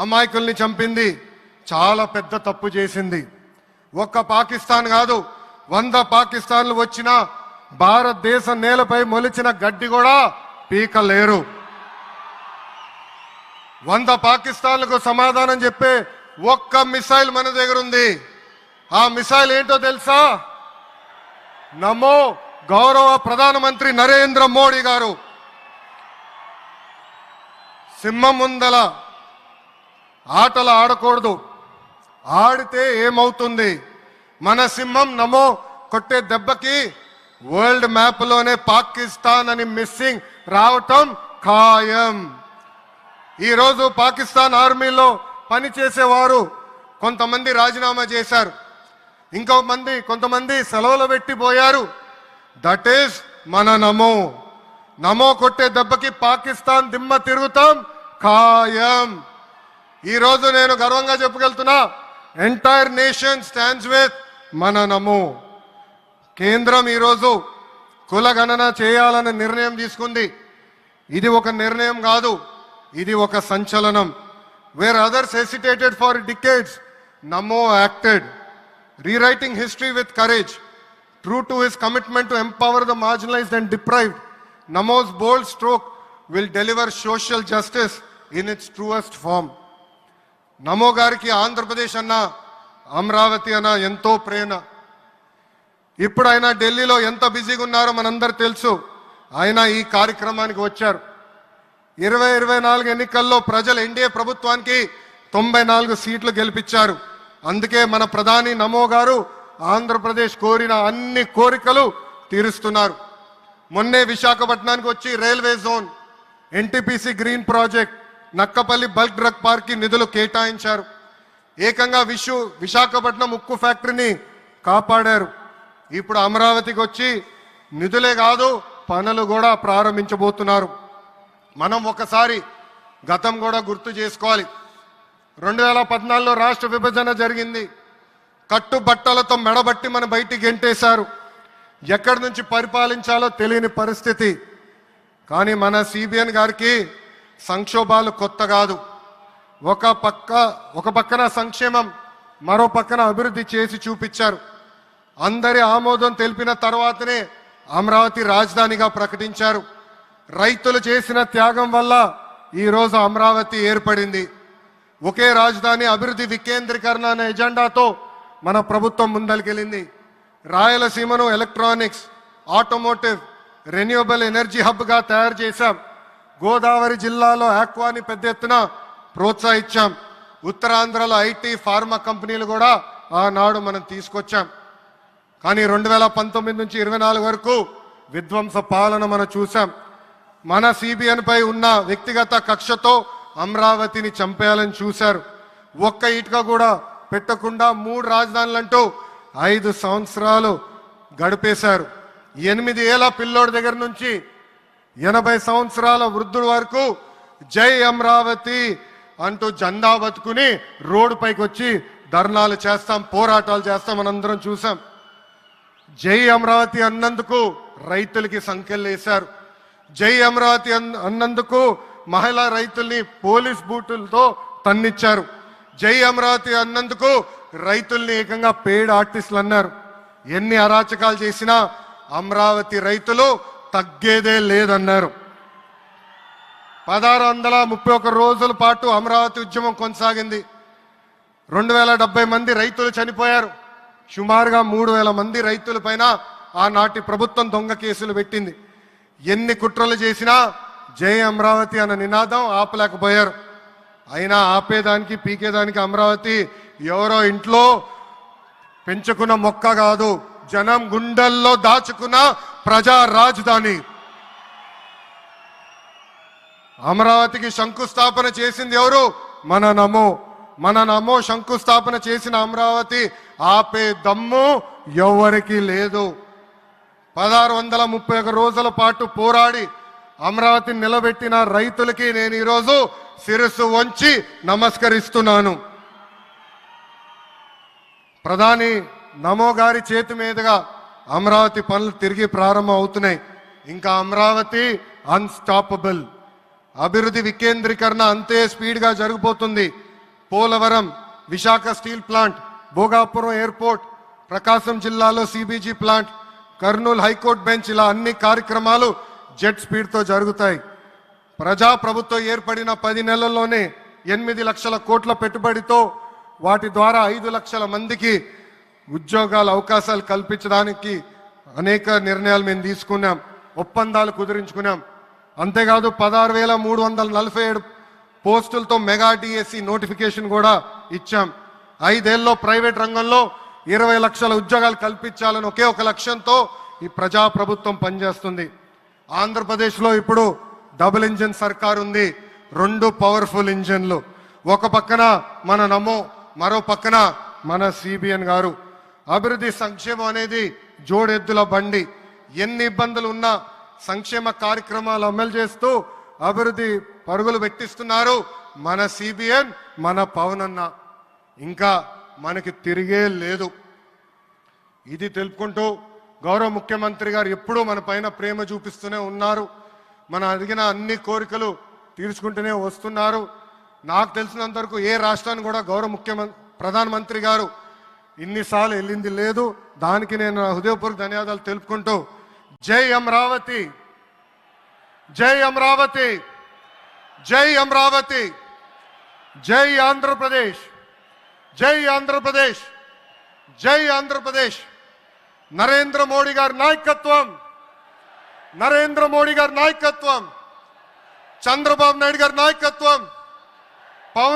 అమాయకుల్ని చంపింది, చాలా పెద్ద తప్పు చేసింది. ఒక్క పాకిస్తాన్ కాదు, 100 పాకిస్తాన్లు వచ్చినా భారతదేశ నేలపై మొలిచిన గడ్డి కూడా పీకలేరు. 100 పాకిస్తాన్లకు సమాధానం చెప్పే ఒక్క మిసైల్ మన దగ్గర ఉంది. ఆ మిసైల్ ఏంటో తెలుసా? నమో గౌరవ ప్రధానమంత్రి నరేంద్ర మోడీ గారు. సింహం ముందల ఆటలు ఆడకూడదు, ఆడితే ఏమవుతుంది? మన సింహం నమో కొట్టే దెబ్బకి వరల్డ్ మ్యాప్లోనే పాకిస్తాన్ అని మిస్సింగ్ రావటం ఖాయం. ఈరోజు పాకిస్తాన్ ఆర్మీలో పనిచేసేవారు కొంతమంది రాజీనామా చేశారు, కొంతమంది సెలవులు పెట్టిపోయారు. దట్ ఈస్ మన నమో. నమో కొట్టే దెబ్బకి పాకిస్తాన్ దిమ్మ తిరుగుతాం ఖాయం. ఈరోజు నేను గర్వంగా చెప్పగలుగుతున్నా, ఎంటైర్ నేషన్ స్టాండ్స్ విత్ మన నమో. కేంద్రం ఈరోజు కులగణన చేయాలనే నిర్ణయం తీసుకుంది. ఇది ఒక నిర్ణయం కాదు, ఇది ఒక సంచలనం. Where others hesitated for decades, Namo acted, rewriting history with courage. True to his commitment to empower the marginalized and deprived, Namo's bold stroke will deliver social justice in its truest form. నమో గారికి ఆంధ్రప్రదేశ్ అన్న, అమరావతి అన్న ఎంతో ప్రేమ. ఇప్పుడు ఆయన ఢిల్లీలో ఎంత బిజీగా ఉన్నారో మనందరూ తెలుసు. ఆయన ఈ కార్యక్రమానికి వచ్చారు. 2024 ఎన్నికల్లో ప్రజలు ఎన్డీఏ ప్రభుత్వానికి 94 సీట్లు గెలిపించారు. అందుకే మన ప్రధాని నమో గారు ఆంధ్రప్రదేశ్ కోరిన అన్ని కోరికలు తీరుస్తున్నారు. మొన్నే విశాఖపట్నానికి వచ్చి railway zone, NTPC green project, Nakkapalli bulk drug park కి నిధులు కేటాయించారు. ఏకంగా విశాఖపట్నం ఉక్కు ఫ్యాక్టరీని కాపాడారు. ఇప్పుడు అమరావతికి వచ్చి నిధులే కాదు పనులు కూడా ప్రారంభించబోతున్నారు. మనం ఒకసారి గతం కూడా గుర్తు చేసుకోవాలి. 2014లో రాష్ట్ర విభజన జరిగింది. కట్టుబట్టలతో మెడబట్టి మన బయటికి గెంటేశారు. ఎక్కడి నుంచి పరిపాలించాలో తెలియని పరిస్థితి. కానీ మన సిబిఎన్ గారికి సంక్షోభాలు కొత్త కాదు. ఒక పక్కన సంక్షేమం, మరో పక్కన అభివృద్ధి చేసి చూపించారు. అందరి ఆమోదం తెలిపిన తర్వాతనే అమరావతి రాజధానిగా ప్రకటించారు. రైతులు చేసిన త్యాగం వల్ల ఈరోజు అమరావతి ఏర్పడింది. ఒకే రాజధాని, అభివృద్ధి వికేంద్రీకరణ అనే ఎజెండాతో మన ప్రభుత్వం ముందరికెళ్ళింది. రాయలసీమను ఎలక్ట్రానిక్స్, ఆటోమోటివ్, రెన్యూవబుల్ ఎనర్జీ హబ్గా తయారు చేశాం. గోదావరి జిల్లాలో ఆక్వాని పెద్ద ఎత్తున ప్రోత్సహించాం. ఉత్తరాంధ్రలో ఐటీ, ఫార్మా కంపెనీలు కూడా ఆనాడు మనం తీసుకొచ్చాం. కానీ 2019 నుంచి 24 వరకు విధ్వంస పాలన మనం చూసాం. మన సిబిఎన్ పై ఉన్న వ్యక్తిగత కక్షతో అమరావతిని చంపేయాలని చూశారు. ఒక్క ఇటుక కూడా పెట్టకుండా 3 రాజధానులంటూ 5 సంవత్సరాలు గడిపేశారు. 8 ఏళ్ల పిల్లోడి దగ్గర నుంచి 80 సంవత్సరాల వృద్ధుడి వరకు జై అమరావతి అంటూ జెండా బతుకుని రోడ్డు పైకి వచ్చి ధర్నాలు చేస్తాం, పోరాటాలు చేస్తాం మనందరం చూసాం. జై అమరావతి అన్నందుకు రైతులకి సంఖ్యలు వేశారు. జై అమరావతి అన్నందుకు మహిళా రైతుల్ని పోలీస్ బూటులతో తన్నిచ్చారు. జై అమరావతి అన్నందుకు రైతుల్ని ఏకంగా పెయిడ్ ఆర్టిస్టులు అన్నారు. ఎన్ని అరాచకాలు చేసినా అమరావతి రైతులు తగ్గేదే లేదన్నారు. 1631 రోజుల పాటు అమరావతి ఉద్యమం కొనసాగింది. 2070 మంది రైతులు చనిపోయారు. సుమారుగా 3000 మంది రైతుల పైన ఆనాటి ప్రభుత్వం దొంగ కేసులు పెట్టింది. ఎన్ని కుట్రలు చేసినా జై అమరావతి అన్న నినాదం ఆపలేకపోయారు. అయినా ఆపేదానికి, పీకేదానికి అమరావతి ఎవరో ఇంట్లో పెంచుకున్న మొక్క కాదు, జనం గుండెల్లో దాచుకున్న ప్రజా రాజధాని. అమరావతికి శంకుస్థాపన చేసింది ఎవరు? మన నమో. మన నమో శంకుస్థాపన చేసిన అమరావతి ఆపే దమ్ము ఎవరికి లేదు. 1631 రోజుల పాటు పోరాడి అమరావతిని నిలబెట్టిన రైతులకి నేను ఈరోజు శిరస్సు వంచి నమస్కరిస్తున్నాను. ప్రధాని నమో గారి చేతి మీదుగా అమరావతి పనులు తిరిగి ప్రారంభం అవుతున్నాయి. ఇంకా అమరావతి అన్స్టాపబుల్. అభివృద్ధి వికేంద్రీకరణ అంతే స్పీడ్గా జరిగిపోతుంది. Polavaram, Visakha steel plant, Bhogapuram airport, Prakasam జిల్లాలో CBG plant, Kurnool high court bench, ఇలా అన్ని కార్యక్రమాలు జెట్ స్పీడ్తో జరుగుతాయి. ప్రజాప్రభుత్వం ఏర్పడిన 10 నెలల్లోనే 8 లక్షల కోట్ల పెట్టుబడితో వాటి ద్వారా 5 లక్షల మందికి ఉద్యోగాల అవకాశాలు కల్పించడానికి అనేక నిర్ణయాలు మేము తీసుకున్నాం, ఒప్పందాలు కుదిరించుకున్నాం. అంతేకాదు 16,347 పోస్టులతో మెగా డిఎస్సి నోటిఫికేషన్ కూడా ఇచ్చాం. 5 ఏళ్ళలో ప్రైవేట్ రంగంలో 20 లక్షల ఉద్యోగాలు కల్పించాలని ఒకే ఒక లక్ష్యంతో ఈ ప్రజాప్రభుత్వం పనిచేస్తుంది. ఆంధ్రప్రదేశ్లో ఇప్పుడు డబుల్ ఇంజిన్ సర్కార్ ఉంది, 2 పవర్ఫుల్ ఇంజిన్లు. ఒక పక్కన మన నమో, మరో పక్కన మన సిబిఎన్ గారు. అభివృద్ధి సంక్షేమం అనేది జోడెద్దుల బండి. ఎన్ని ఇబ్బందులు ఉన్నా సంక్షేమ కార్యక్రమాలు అమలు చేస్తూ అభివృద్ధి పరుగులు పెట్టిస్తున్నారు మన సిబిఎన్, మన పవన్ అన్న. ఇంకా మనకి తిరిగే లేదు. ఇది తెలుపుకుంటూ గౌరవ ముఖ్యమంత్రి గారు ఎప్పుడూ మన పైన ప్రేమ చూపిస్తూనే ఉన్నారు. మనం అడిగిన అన్ని కోరికలు తీర్చుకుంటూనే వస్తున్నారు. నాకు తెలిసినంత వరకు ఏ రాష్ట్రాన్ని కూడా గౌరవ ప్రధానమంత్రి గారు ఇన్నిసార్లు వెళ్ళింది లేదు. దానికి నేను హృదయపూర్వక ధన్యవాదాలు తెలుపుకుంటూ జై అమరావతి, జై అమరావతి, జై అమరావతి, జై ఆంధ్రప్రదేశ్, జై ఆంధ్రప్రదేశ్, జై ఆంధ్రప్రదేశ్. నరేంద్ర మోడీ గారి నాయకత్వం, నరేంద్ర మోడీ గారి నాయకత్వం, చంద్రబాబు నాయుడు గారి నాయకత్వం, పవన్